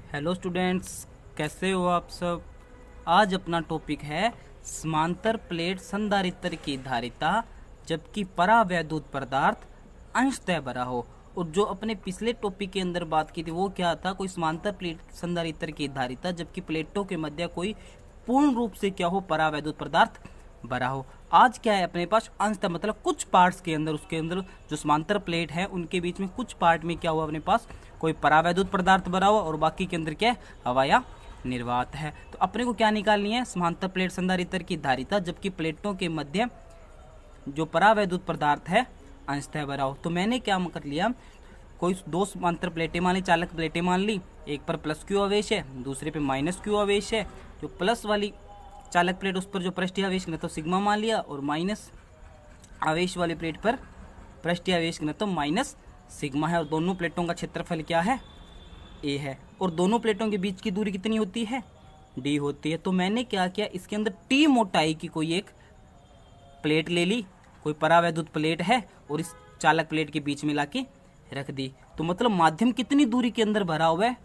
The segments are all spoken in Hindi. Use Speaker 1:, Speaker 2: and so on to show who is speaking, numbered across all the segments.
Speaker 1: हेलो स्टूडेंट्स, कैसे हो आप सब। आज अपना टॉपिक है समांतर प्लेट संधारित्र की धारिता जबकि परावैद्युत पदार्थ अंशतः भरा हो। और जो अपने पिछले टॉपिक के अंदर बात की थी वो क्या था, कोई समांतर प्लेट संधारित्र की धारिता जबकि प्लेटों के मध्य कोई पूर्ण रूप से क्या हो, परावैद्युत पदार्थ भरा हो। आज क्या है अपने पास अंशतः, मतलब कुछ पार्ट्स के अंदर, उसके अंदर जो समांतर प्लेट है उनके बीच में कुछ पार्ट में क्या हुआ, अपने पास कोई परावैद्युत पदार्थ भरा हुआ और बाकी के अंदर क्या है, हवा या निर्वात है। तो अपने को क्या निकालनी है, समांतर प्लेट संधारित्र की धारिता जबकि प्लेटों के मध्य जो परावैद्युत पदार्थ है अंशतः भरा हो। तो मैंने क्या कर लिया, कोई दो समांतर प्लेटें मान ली, चालक प्लेटें मान ली। एक पर प्लस क्यू आवेश है, दूसरे पे माइनस क्यू आवेश है। जो प्लस वाली चालक प्लेट उस पर जो पृष्ठीय आवेश घनत्व सिग्मा मान लिया, और माइनस आवेश वाली प्लेट पर पृष्ठीय आवेश घनत्व माइनस सिग्मा है। और दोनों प्लेटों का क्षेत्रफल क्या है, ए है। और दोनों प्लेटों के बीच की दूरी कितनी होती है, डी होती है। तो मैंने क्या किया, इसके अंदर टी मोटाई की कोई एक प्लेट ले ली, कोई परावैद्युत प्लेट है, और इस चालक प्लेट के बीच में लाके रख दी। तो मतलब माध्यम कितनी दूरी के अंदर भरा हुआ है,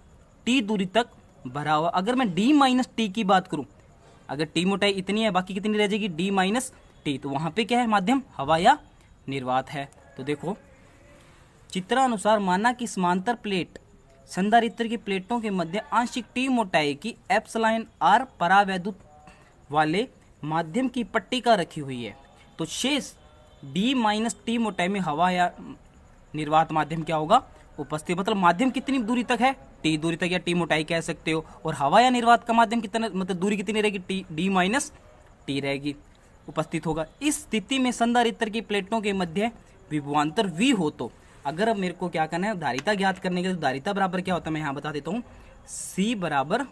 Speaker 1: टी दूरी तक भरा हुआ। अगर मैं डी माइनस टी की बात करूं, अगर टी मोटाई इतनी है, बाकी कितनी रह जाएगी, डी माइनस टी। तो वहां पे क्या है, माध्यम हवा या निर्वात है। तो देखो चित्रानुसार माना कि समांतर प्लेट संधारित्र की प्लेटों के मध्य आंशिक टी मोटाई की एप्सिलॉन आर परावैद्युत वाले माध्यम की पट्टिका रखी हुई है। तो शेष डी माइनस टी मोटाई में हवा या निर्वात माध्यम क्या होगा, उपस्थित। मतलब माध्यम कितनी दूरी तक है, टी दूरी तक, या टी मोटाई कह सकते हो। और हवा या निर्वात का माध्यम कितना, मतलब दूरी कितनी रहेगी, टी, डी माइनस टी रहेगी, उपस्थित होगा। इस स्थिति में संधारित्र की प्लेटों के मध्य विभवांतर वी हो। तो अगर अब मेरे को क्या करना है, धारिता ज्ञात करने के लिए, धारिता बराबर क्या होता है मैं यहाँ बता देता हूँ, सी बराबर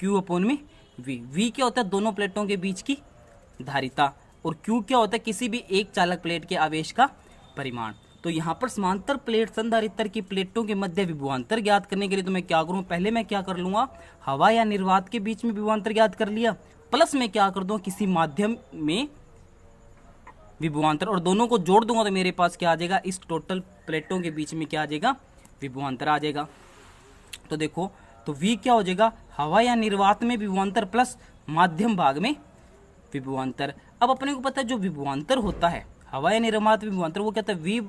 Speaker 1: क्यू अपॉन में वी। वी क्या होता है, दोनों प्लेटों के बीच की धारिता, और क्यू क्या होता है, किसी भी एक चालक प्लेट के आवेश का परिमाण। तो यहाँ पर समांतर प्लेट संधारित्र की प्लेटों के मध्य विभवांतर ज्ञात करने के लिए तो मैं क्या करूँ, पहले मैं क्या कर लूंगा, हवा या निर्वात के बीच में विभवांतर ज्ञात कर लिया, प्लस में क्या कर दूं, किसी माध्यम में विभवांतर, और दोनों को जोड़ दूंगा तो मेरे पास क्या आ जाएगा, इस टोटल प्लेटों के बीच में क्या आ जाएगा, विभवांतर आ जाएगा। तो देखो, तो V क्या हो जाएगा, हवा या निर्वात में विभवांतर प्लस माध्यम भाग में विभवांतर। अब अपने को पता है जो विभवांतर होता है, हवा या निर्वात में विभवांतर, वो कहता है V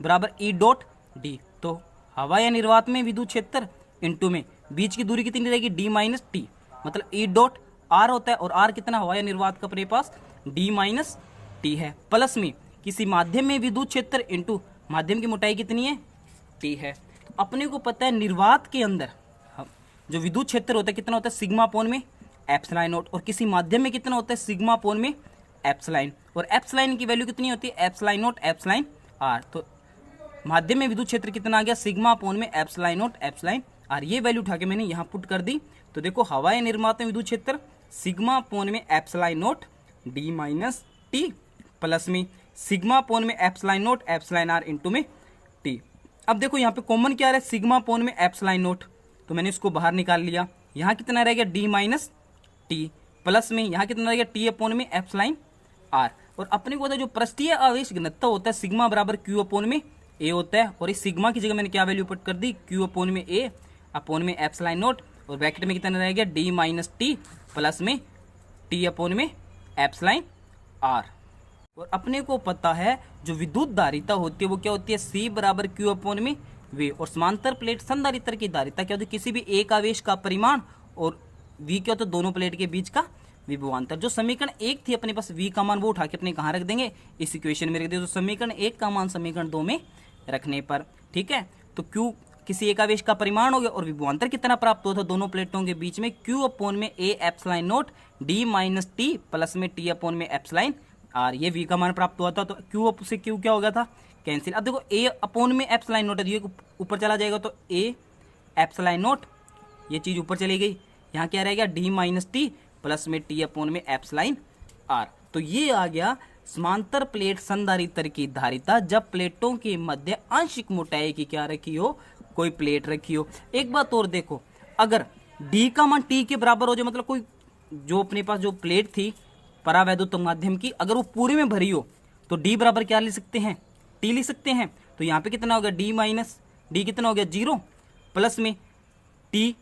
Speaker 1: बराबर E डॉट डी। तो हवा या निर्वात में विद्युत क्षेत्र इंटू में बीच की दूरी कितनी रहेगी, डी माइनस टी, मतलब E डॉट आर होता है। और आर कितना, हवा या निर्वात का अपने पास डी माइनस टी है, प्लस में किसी माध्यम में विद्युत क्षेत्र इंटू माध्यम की मोटाई कितनी है, टी है। तो अपने को पता है निर्वात के अंदर जो विद्युत क्षेत्र होता है कितना होता है, सिग्मा अपॉन में एप्सिलॉन नॉट। और किसी माध्यम में कितना होता है, सिग्मा अपॉन में एप्सिलॉन। और एप्सिलॉन की वैल्यू कितनी होती है, एप्सिलॉन नॉट एप्सिलॉन आर। तो माध्यम में विद्युत क्षेत्र कितना आ गया, सिग्मा अपॉन में एप्सिलॉन नॉट एप्सिलॉन आर। ये वैल्यू उठा के मैंने यहाँ पुट कर दी। तो देखो हवा या निर्वात में विद्युत क्षेत्र सिग्मा अपॉन में epsilon naught d minus t, plus में सिग्मा अपॉन में epsilon naught epsilon r into में टी। अब देखो यहाँ पे कॉमन क्या है, सिग्मा अपॉन में एप्सिलॉन नॉट, तो मैंने इसको बाहर निकाल लिया। यहाँ कितना रह गया, डी माइनस टी, प्लस में यहाँ कितना रह गया, टी अपॉन में एप्सिलॉन आर। और अपने को जो पृष्ठीय आवेश घनत्व होता है सिग्मा बराबर क्यू अपॉन में ए होता है। और इस सिग्मा की जगह मैंने क्या वैल्यू पुट कर दी, क्यू अपॉन में ए अपॉन में एप्सिलॉन नॉट, और ब्रैकेट में कितना रह गया, डी माइनस टी, प्लस में टी अपॉन में एप्सिलॉन आर। और अपने को पता है जो विद्युत धारिता होती है वो क्या होती है, सी बराबर क्यू अपॉन में वी। और समांतर प्लेट संधारित्र की धारिता क्या होती है, किसी भी एक आवेश का परिमाण, और वी क्या होता है, दोनों प्लेट के बीच का विभवांतर। जो समीकरण एक थी अपने पास, वी का मान वो उठा के अपने कहाँ रख देंगे, इस इक्वेशन में रख देंगे। तो समीकरण एक का मान समीकरण दो में रखने पर, ठीक है। तो क्यू किसी एक आवेश का परिमाण हो गया, और विभवांतर कितना प्राप्त होता है दोनों प्लेटों के बीच में, क्यू अपॉन में A epsilon naught d minus t, plus में टी अपॉन में एप्सिलॉन आर। ये वी का मान प्राप्त हुआ था। तो क्यू से क्यू क्या हो गया था, कैंसिल। अब देखो ए अपॉन में एप्सिलॉन नॉट है, ये ऊपर चला जाएगा, तो ए एप्सिलॉन नॉट, ये चीज ऊपर चली गई। यहाँ क्या रहेगा, डी माइनस टी, प्लस में टी अपॉन में एप्सिलॉन आर। तो ये आ गया समांतर प्लेट संधारित्र की धारिता जब प्लेटों के मध्य आंशिक मोटाई की क्या रखी हो, कोई प्लेट रखी हो। एक बात और देखो, अगर डी का मान टी के बराबर हो जाए, मतलब कोई जो अपने पास जो प्लेट थी परावैद्युत माध्यम की, अगर वो पूरे में भरी हो, तो डी बराबर क्या ले सकते हैं, टी ले सकते हैं। तो यहाँ पे कितना हो गया, डी माइनस डी कितना हो गया, जीरो, प्लस में टी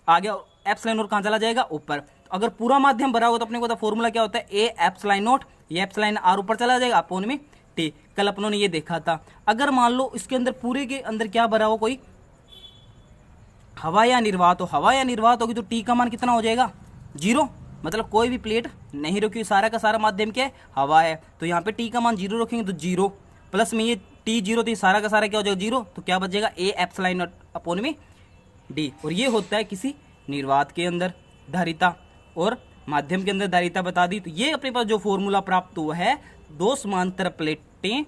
Speaker 1: आ गया, एप्सिलॉन नोट कहाँ चला जाएगा ऊपर। अगर पूरा माध्यम भरा होगा तो अपने को पता फॉर्मूला क्या होता है, ए एप्सिलॉन नोट, ये एप्सिलॉन आर ऊपर चला जाएगा अपोन में टी। कल अपनों ने ये देखा था। अगर मान लो इसके अंदर पूरे के अंदर क्या भरा हो, कोई हवा या निर्वात हो, हवा या निर्वात होगी तो टी का मान कितना हो जाएगा, 0। मतलब कोई भी प्लेट नहीं रखी, सारा का सारा माध्यम क्या है, हवा है, तो यहाँ पे टी का मान 0 रखेंगे तो 0 प्लस में ये टी 0, तो सारा का सारा क्या हो जाएगा 0, तो क्या बच जाएगा ए एप्सिलॉन नोट अपोन में डी। और ये होता है किसी निर्वात के अंदर धारिता और माध्यम के अंदर धारिता बता दी। तो ये अपने पास जो फॉर्मूला प्राप्त हुआ है, दो समांतर प्लेटें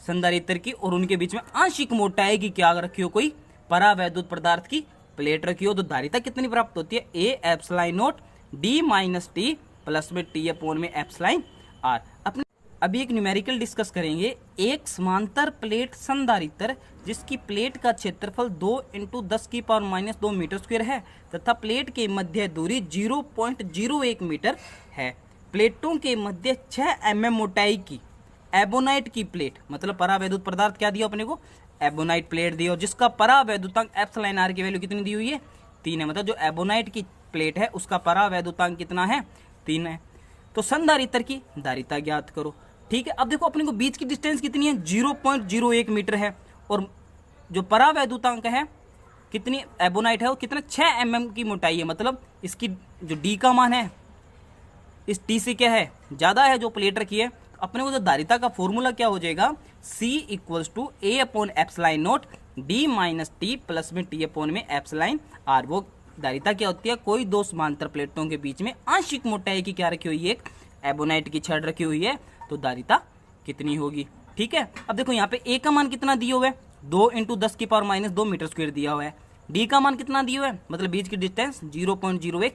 Speaker 1: संधारित्र की और उनके बीच में आंशिक मोटाई की क्या रखी हो, कोई परावैद्युत पदार्थ की प्लेट रखी हो, तो धारिता कितनी प्राप्त होती है, A epsilon note D minus t plus में टी अपोन में एप्सिलॉन आर। अपने अभी एक न्यूमेरिकल डिस्कस करेंगे। एक समांतर प्लेट संधारित्र जिसकी प्लेट का क्षेत्रफल 2 × 10⁻² मीटर स्क्वायर है तथा प्लेट के मध्य दूरी 0.01 मीटर है। प्लेटों के मध्य 6 mm मोटाई की एबोनाइट की प्लेट, मतलब परावैद्युत पदार्थ क्या दिया अपने को, एबोनाइट प्लेट दी, और जिसका परावैद्युतांक एप्सिलॉन आर की वैल्यू कितनी दी हुई है, 3 है। मतलब जो एबोनाइट की प्लेट है उसका परावैद्युतांक कितना है, 3 है। तो संधारित्र की धारिता ज्ञात करो। ठीक है, अब देखो अपने को बीच की डिस्टेंस कितनी है, 0.01 मीटर है, और जो परावैद्युतांक है कितनी, एबोनाइट है वो कितना, 6 mm की मोटाई है। मतलब इसकी जो डी का मान है इस टी से क्या है, ज्यादा है जो प्लेट रखी है। तो अपने को जो धारिता का फॉर्मूला क्या हो जाएगा, C = A upon epsilon note D minus t plus में टी अपोन में एप्सिलॉन आर। वो धारिता क्या होती है, कोई दो समांतर प्लेटों के बीच में आंशिक मोटाई की क्या रखी हुई है, एक एबोनाइट की छड़ रखी हुई है, तो धारिता कितनी होगी। ठीक है, अब देखो यहाँ पे ए का मान कितना दिया हुआ है, 2 × 10⁻² मीटर स्क्वायर दिया हुआ है। डी का मान कितना दिया हुआ है, मतलब बीच की डिस्टेंस 0.01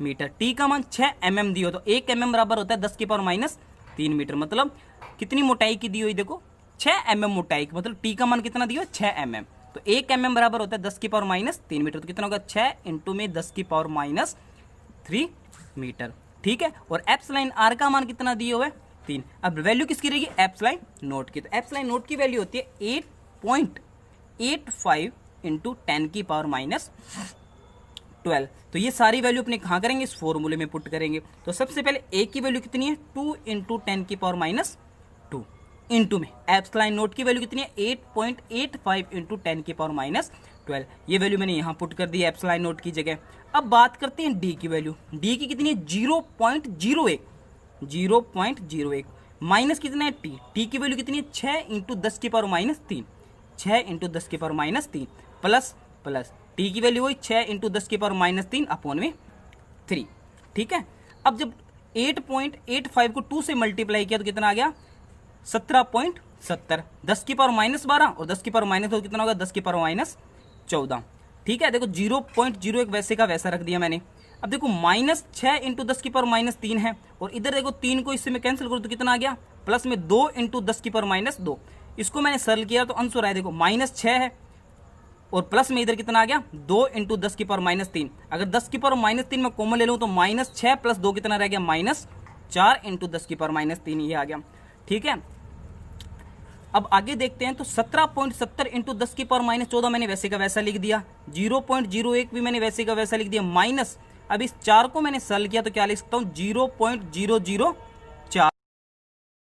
Speaker 1: मीटर। टी का मान 6 mm दिया हो, तो 1 mm बराबर होता है 10⁻³ मीटर। मतलब कितनी मोटाई की दी हुई, देखो 6 mm मोटाई की, मतलब टी का मान कितना दिया हुआ, 6 mm। तो 1 mm बराबर होता है 10⁻³ मीटर, तो कितना होगा 6 × 10⁻³ मीटर। ठीक है, और एप्सिलॉन आर का मान कितना दिया हुआ है, 3। अब वैल्यू किसकी रहेगी, एप्सिलॉन नोट की। तो एप्सिलॉन नोट की वैल्यू होती है 8.85 × 10⁻12। तो ये सारी वैल्यू अपने कहाँ करेंगे, इस फॉर्मूले में पुट करेंगे। तो सबसे पहले ए की वैल्यू कितनी है, 2 × 10⁻², इंटू में एप्सिलॉन नोट की वैल्यू कितनी है, 8.85 × 10⁻12। ये वैल्यू मैंने यहाँ पुट कर दी है एप्सिलॉन नोट की जगह। अब बात करते हैं डी की वैल्यू। डी की कितनी है, 0.01 माइनस कितना है टी, टी की वैल्यू कितनी है, 6 × 10⁻³ 6 × 10⁻³ प्लस टी की वैल्यू हुई 6 × 10⁻³ अपोन में 3। ठीक है, अब जब 8.85 को 2 से मल्टीप्लाई किया तो कितना आ गया, 17.70। 10⁻12 और 10⁻² कितना होगा, 10⁻14। ठीक है, देखो 0.01 वैसे का वैसा रख दिया मैंने। अब देखो -6 × 10⁻³ है, और इधर देखो 3 को इससे मैं कैंसिल करूँ तो कितना आ गया, प्लस में 2 × 10⁻²। इसको मैंने सरल किया तो आंसर आया, देखो -6 है और प्लस में इधर कितना आ गया, 2 × 10⁻³ अगर 10⁻³ में कॉमन ले लूँ तो -6 + 2 कितना रह गया, -4 × 10⁻³ ये आ गया। ठीक है, अब आगे देखते हैं। तो 17.70 × 10⁻14 मैंने वैसे का वैसा लिख दिया, 0.01 भी मैंने वैसे का वैसा लिख दिया, माइनस अब इस 4 को मैंने सरल किया तो क्या लिख सकता हूँ, 0.00